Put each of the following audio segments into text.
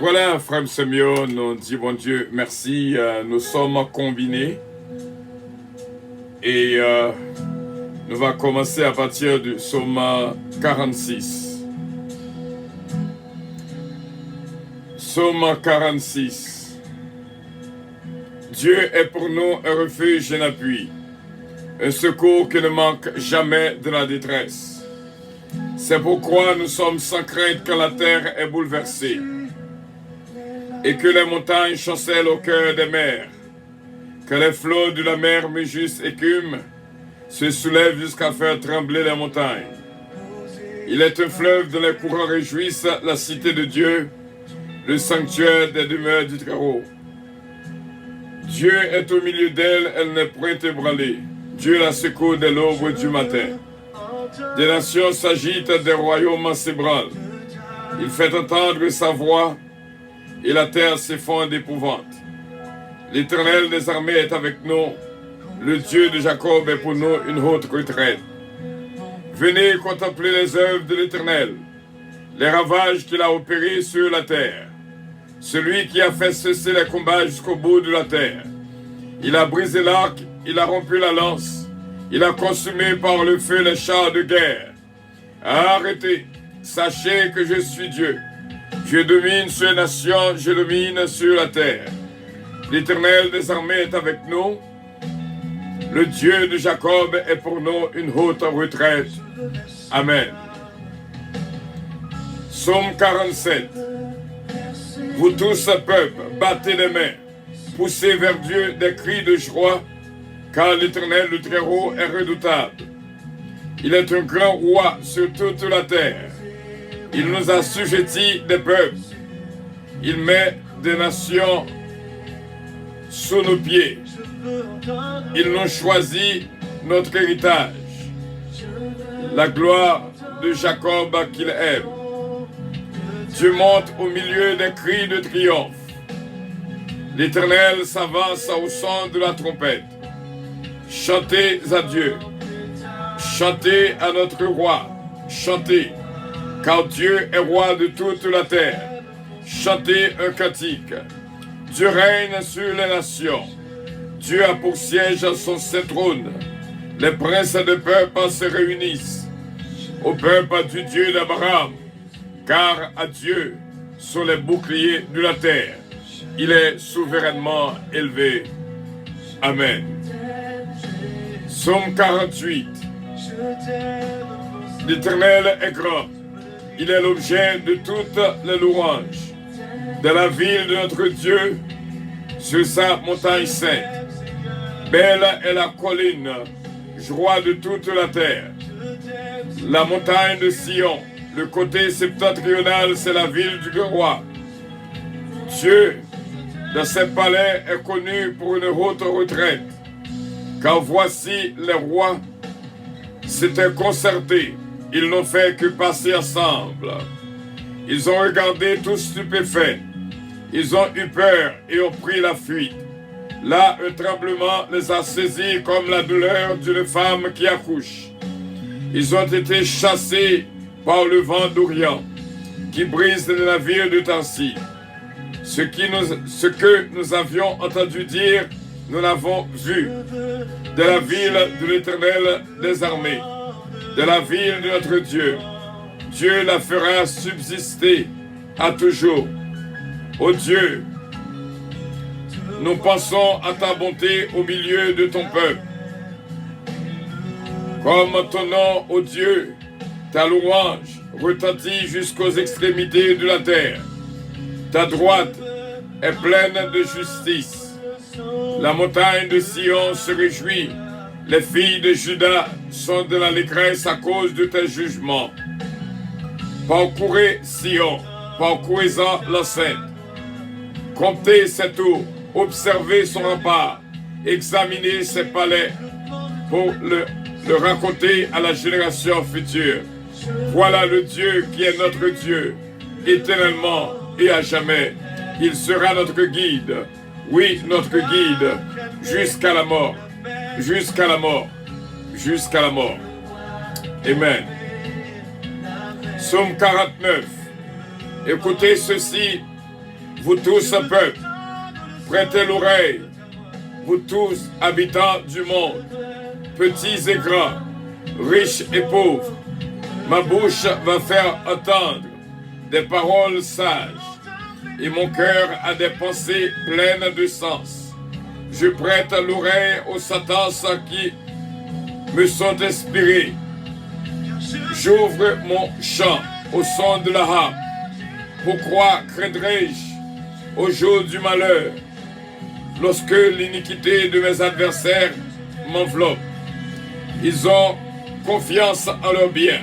Voilà, frère Samuel, nous dit bon Dieu, merci, nous sommes combinés et nous allons commencer à partir du psaume 46. Psaume 46. Dieu est pour nous un refuge et un appui, un secours qui ne manque jamais de la détresse. C'est pourquoi nous sommes sans crainte quand la terre est bouleversée et que les montagnes chancellent au cœur des mers, que les flots de la mer mugissent écument, se soulèvent jusqu'à faire trembler les montagnes. Il est un fleuve dont les courants réjouissent la cité de Dieu, le sanctuaire des demeures du Très-Haut. Dieu est au milieu d'elle, elle n'est point ébranlée. Dieu la secoue dès l'aube du matin. Des nations s'agitent, des royaumes s'ébranlent. Il fait entendre sa voix, et la terre s'effondre d'épouvante. L'Éternel des armées est avec nous, le Dieu de Jacob est pour nous une haute retraite. Venez contempler les œuvres de l'Éternel, les ravages qu'il a opérés sur la terre. Celui qui a fait cesser les combats jusqu'au bout de la terre. Il a brisé l'arc, il a rompu la lance, il a consumé par le feu les chars de guerre. Arrêtez, sachez que je suis Dieu. Je domine sur les nations, je domine sur la terre. L'Éternel des armées est avec nous. Le Dieu de Jacob est pour nous une haute retraite. Amen. Psaume 47. Vous tous, peuple, battez les mains, poussez vers Dieu des cris de joie, car l'Éternel, le Très-Haut, est redoutable. Il est un grand roi sur toute la terre. Il nous assujettit des peuples. Il met des nations sous nos pieds. Il nous choisit notre héritage. La gloire de Jacob qu'il aime. Dieu monte au milieu des cris de triomphe. L'Éternel s'avance au son de la trompette. Chantez à Dieu. Chantez à notre roi. Chantez. Car Dieu est roi de toute la terre. Chantez un cantique. Dieu règne sur les nations. Dieu a pour siège son saint trône. Les princes de peuple se réunissent. Au peuple du Dieu d'Abraham. Car à Dieu sont les boucliers de la terre. Il est souverainement élevé. Amen. Psaume 48. L'Éternel est grand. Il est l'objet de toutes les louanges. De la ville de notre Dieu, sur sa montagne sainte. Belle est la colline, joie de toute la terre. La montagne de Sion, le côté septentrional, c'est la ville du roi. Dieu, dans ses palais, est connu pour une haute retraite. Car voici les rois s'étaient concertés. Ils n'ont fait que passer ensemble. Ils ont regardé tous stupéfaits. Ils ont eu peur et ont pris la fuite. Là, un tremblement les a saisis comme la douleur d'une femme qui accouche. Ils ont été chassés par le vent d'Orient qui brise les navires de Tarsis. Ce que nous avions entendu dire, nous l'avons vu. De la ville de l'Éternel des armées, de la ville de notre Dieu. Dieu la fera subsister à toujours. Ô Dieu, nous pensons à ta bonté au milieu de ton peuple. Comme ton nom, ô Dieu, ta louange retentit jusqu'aux extrémités de la terre. Ta droite est pleine de justice. La montagne de Sion se réjouit. Les filles de Juda sont de l'allégresse à cause de tes jugements. Parcourez Sion, parcourez-en l'enceinte. Comptez ses tours, observez son rempart, examinez ses palais pour le raconter à la génération future. Voilà le Dieu qui est notre Dieu, éternellement et à jamais. Il sera notre guide, oui, notre guide, jusqu'à la mort, jusqu'à la mort, jusqu'à la mort. Amen. Psaume 49. Écoutez ceci, vous tous peuple, prêtez l'oreille, vous tous habitants du monde, petits et grands, riches et pauvres. Ma bouche va faire entendre des paroles sages, et mon cœur a des pensées pleines de sens. Je prête l'oreille aux sentences qui me sont inspirées. J'ouvre mon chant au son de la harpe. Pourquoi craindrais-je au jour du malheur, lorsque l'iniquité de mes adversaires m'enveloppe? Ils ont confiance en leurs biens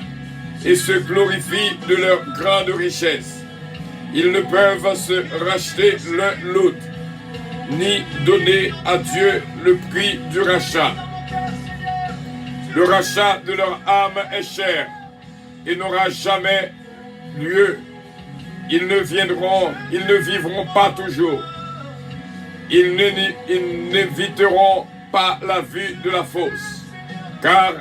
et se glorifient de leur grande richesse. Ils ne peuvent se racheter l'un l'autre, ni donner à Dieu le prix du rachat. Le rachat de leur âme est cher et n'aura jamais lieu. Ils ne vivront pas toujours. Ils n'éviteront pas la vue de la fosse, car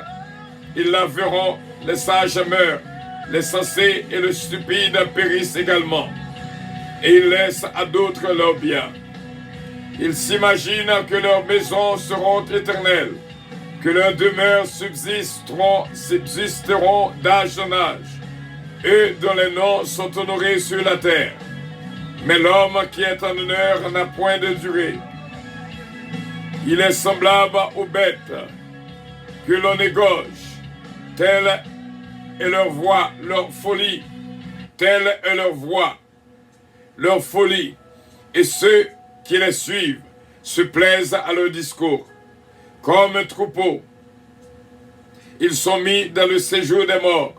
ils la verront. Les sages meurent, les sensés et le stupide périssent également, et ils laissent à d'autres leurs biens. Ils s'imaginent que leurs maisons seront éternelles, que leurs demeures subsisteront d'âge en âge, eux dont les noms sont honorés sur la terre. Mais l'homme qui est en honneur n'a point de durée. Il est semblable aux bêtes que l'on égorge. Telle est leur voix, leur folie. Telle est leur voix, leur folie. Et ceux qui les suivent se plaisent à leur discours. Comme un troupeau, ils sont mis dans le séjour des morts.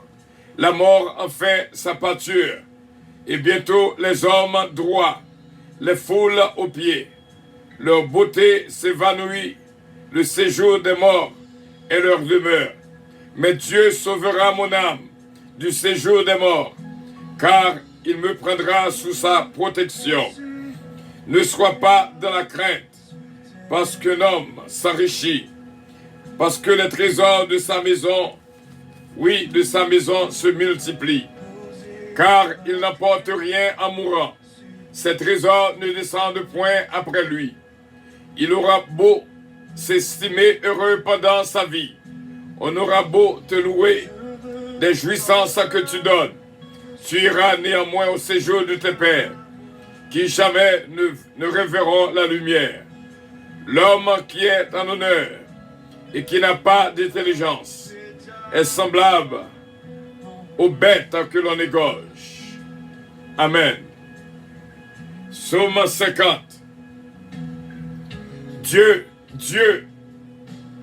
La mort en fait sa pâture. Et bientôt les hommes droits les foulent aux pieds. Leur beauté s'évanouit. Le séjour des morts est leur demeure. Mais Dieu sauvera mon âme du séjour des morts, car il me prendra sous sa protection. Ne sois pas dans la crainte, parce qu'un homme s'enrichit, parce que les trésors de sa maison, oui, de sa maison se multiplient, car il n'apporte rien en mourant. Ses trésors ne descendent point après lui. Il aura beau s'estimer heureux pendant sa vie, on aura beau te louer des jouissances que tu donnes, tu iras néanmoins au séjour de tes pères, qui jamais ne reverront la lumière. L'homme qui est en honneur et qui n'a pas d'intelligence est semblable aux bêtes que l'on égorge. Amen. Psaume 50. Dieu,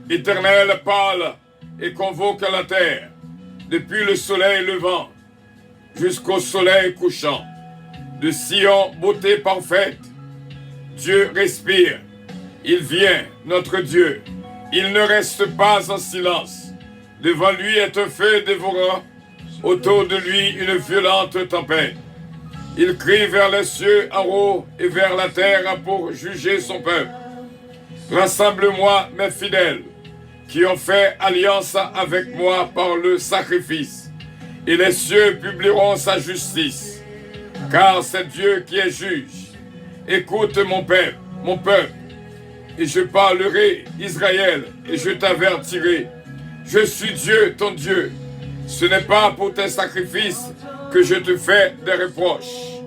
éternel, parle et convoque la terre, depuis le soleil levant jusqu'au soleil couchant. De Sion, beauté parfaite. Dieu respire. Il vient, notre Dieu. Il ne reste pas en silence. Devant lui est un feu dévorant. Autour de lui, une violente tempête. Il crie vers les cieux en haut et vers la terre pour juger son peuple. Rassemble-moi, mes fidèles, qui ont fait alliance avec moi par le sacrifice, et les cieux publieront sa justice, car c'est Dieu qui est juge. Écoute mon peuple, et je parlerai, Israël, et je t'avertirai. Je suis Dieu, ton Dieu. Ce n'est pas pour tes sacrifices que je te fais des reproches.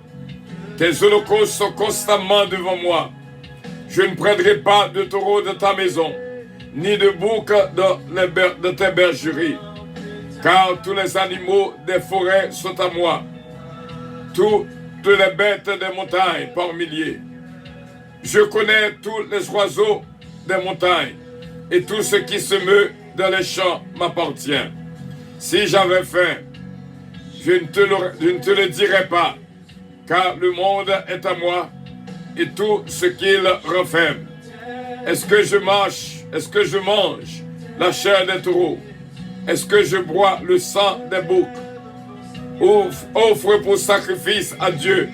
Tes holocaustes sont constamment devant moi. Je ne prendrai pas de taureau de ta maison, ni de bouc de tes bergeries, car tous les animaux des forêts sont à moi, toutes les bêtes des montagnes par milliers. Je connais tous les oiseaux des montagnes, et tout ce qui se meut dans les champs m'appartient. Si j'avais faim, je ne te le dirais pas, car le monde est à moi, et tout ce qu'il renferme. Est-ce que je mange la chair des taureaux? Est-ce que je bois le sang des boucs? Offre pour sacrifice à Dieu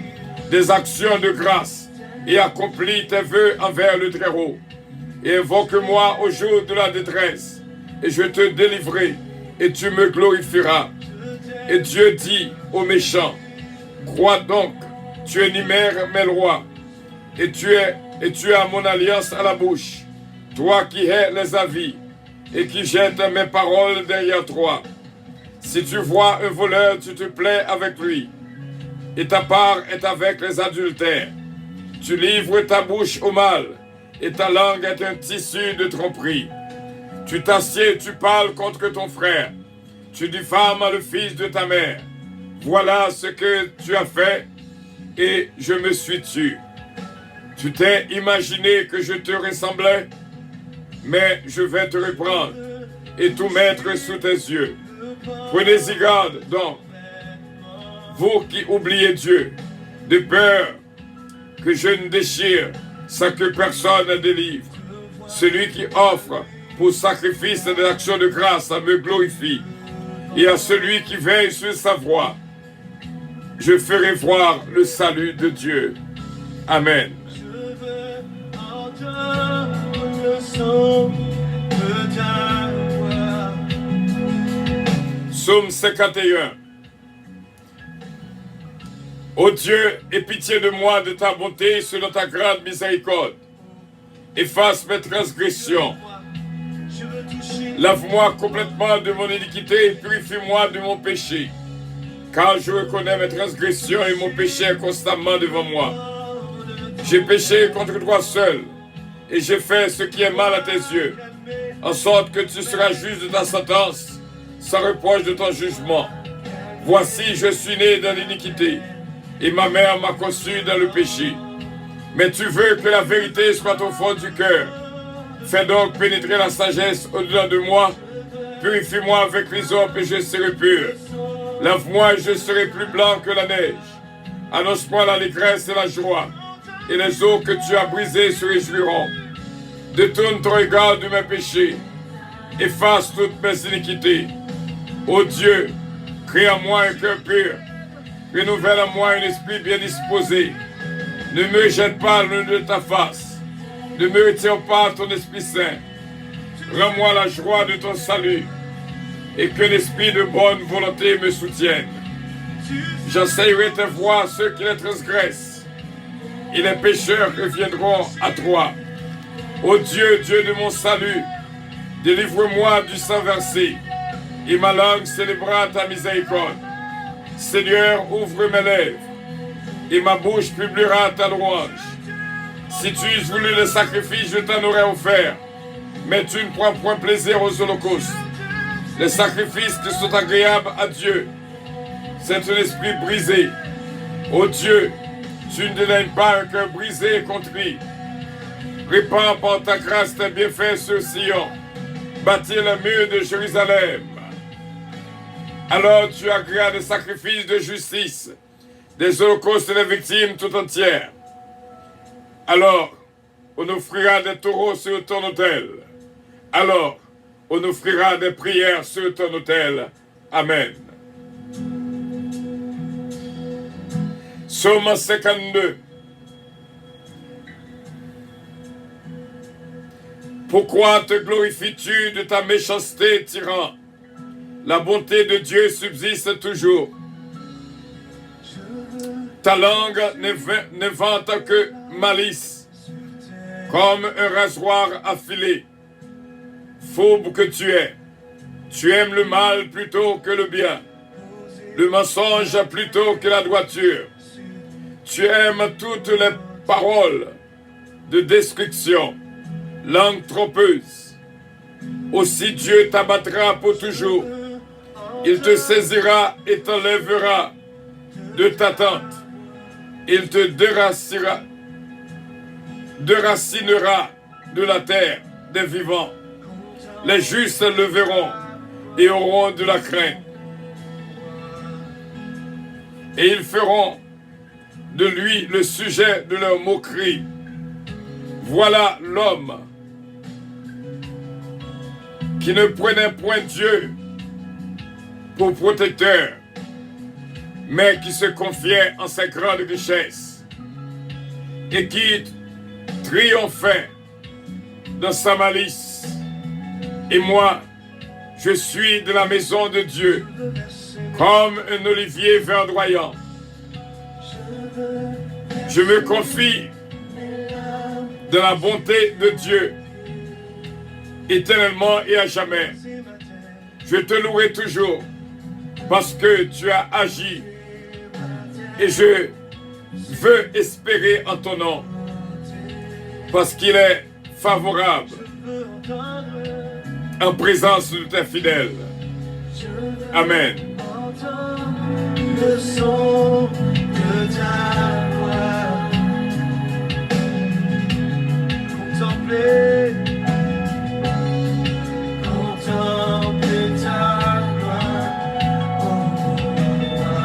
des actions de grâce et accomplis tes vœux envers le Très-Haut. Et invoque-moi au jour de la détresse, et je te délivrerai, et tu me glorifieras. Et Dieu dit aux méchants, crois donc, tu énumères mes lois, et tu as mon alliance à la bouche, toi qui hais les avis, et qui jettes mes paroles derrière toi. Si tu vois un voleur, tu te plais avec lui, et ta part est avec les adultères. Tu livres ta bouche au mal, et ta langue est un tissu de tromperie. Tu t'assieds, tu parles contre ton frère, tu diffames le fils de ta mère. Voilà ce que tu as fait, et je me suis tué. Tu t'es imaginé que je te ressemblais, mais je vais te reprendre et tout mettre sous tes yeux. Prenez-y garde donc, vous qui oubliez Dieu, de peur que je ne déchire sans que personne ne délivre. Celui qui offre pour sacrifice de l'action de grâce me glorifie, et à celui qui veille sur sa voie, je ferai voir le salut de Dieu. Amen. Psaume 51. Ô Dieu, aie pitié de moi de ta bonté selon ta grande miséricorde. Efface mes transgressions. Lave-moi complètement de mon iniquité et purifie-moi de mon péché. Car je reconnais mes transgressions et mon péché est constamment devant moi. J'ai péché contre toi seul, et j'ai fait ce qui est mal à tes yeux, en sorte que tu seras juste de ta sentence, sans reproche de ton jugement. Voici, je suis né dans l'iniquité, et ma mère m'a conçu dans le péché. Mais tu veux que la vérité soit au fond du cœur. Fais donc pénétrer la sagesse au-dedans de moi. Purifie-moi avec l'hysope et je serai pur. Lave-moi et je serai plus blanc que la neige. Annonce-moi l'allégresse et la joie, et les eaux que tu as brisées se réjouiront. Détourne ton regard de mes péchés. Efface toutes mes iniquités. Ô Dieu, crée en moi un cœur pur. Renouvelle en moi un esprit bien disposé. Ne me jette pas loin de ta face. Ne me retire pas ton Esprit Saint. Rends-moi la joie de ton salut, et que l'esprit de bonne volonté me soutienne. J'enseignerai tes voies à ceux qui les transgressent, et les pécheurs reviendront à toi. Ô Dieu, Dieu de mon salut, délivre-moi du sang versé, et ma langue célébrera ta miséricorde. Seigneur, ouvre mes lèvres, et ma bouche publiera ta louange. Si tu eusses voulu le sacrifice, je t'en aurais offert, mais tu ne prends point plaisir aux holocaustes. Les sacrifices qui sont agréables à Dieu, c'est un esprit brisé. Ô Dieu, tu ne dédaignes pas un cœur brisé et contrit. Répands par ta grâce tes bienfaits sur Sion. Bâtis le mur de Jérusalem. Alors tu agréas des sacrifices de justice. des holocaustes et des victimes tout entières. Alors, on offrira des taureaux sur ton autel. Alors, on offrira des prières sur ton autel. Amen. Psaume 52. Pourquoi te glorifies-tu de ta méchanceté, tyran? La bonté de Dieu subsiste toujours. Ta langue ne vante que malice, comme un rasoir affilé. Fourbe que tu aimes le mal plutôt que le bien, le mensonge plutôt que la droiture. Tu aimes toutes les paroles de destruction, langue trompeuse. Aussi Dieu t'abattra pour toujours. Il te saisira et t'enlèvera de ta tente. Il te déracinera de la terre des vivants. Les justes le verront et auront de la crainte. Et ils feront de lui le sujet de leur moquerie. Voilà l'homme qui ne prenait point Dieu pour protecteur, mais qui se confiait en sa grande richesse et qui triomphait dans sa malice. Et moi, je suis de la maison de Dieu, comme un olivier verdoyant. Je me confie de la bonté de Dieu, éternellement et à jamais. Je te louerai toujours, parce que tu as agi, et je veux espérer en ton nom, parce qu'il est favorable en présence de tes fidèles. Amen. Le son de ta voix, contempler ta gloire, oh moi,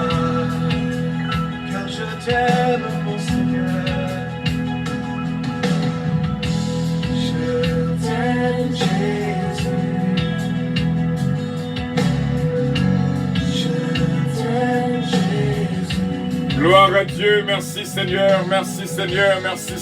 car je t'aime, mon Seigneur, je t'aime, Jésus. Gloire à Dieu, merci Seigneur, merci Seigneur, merci.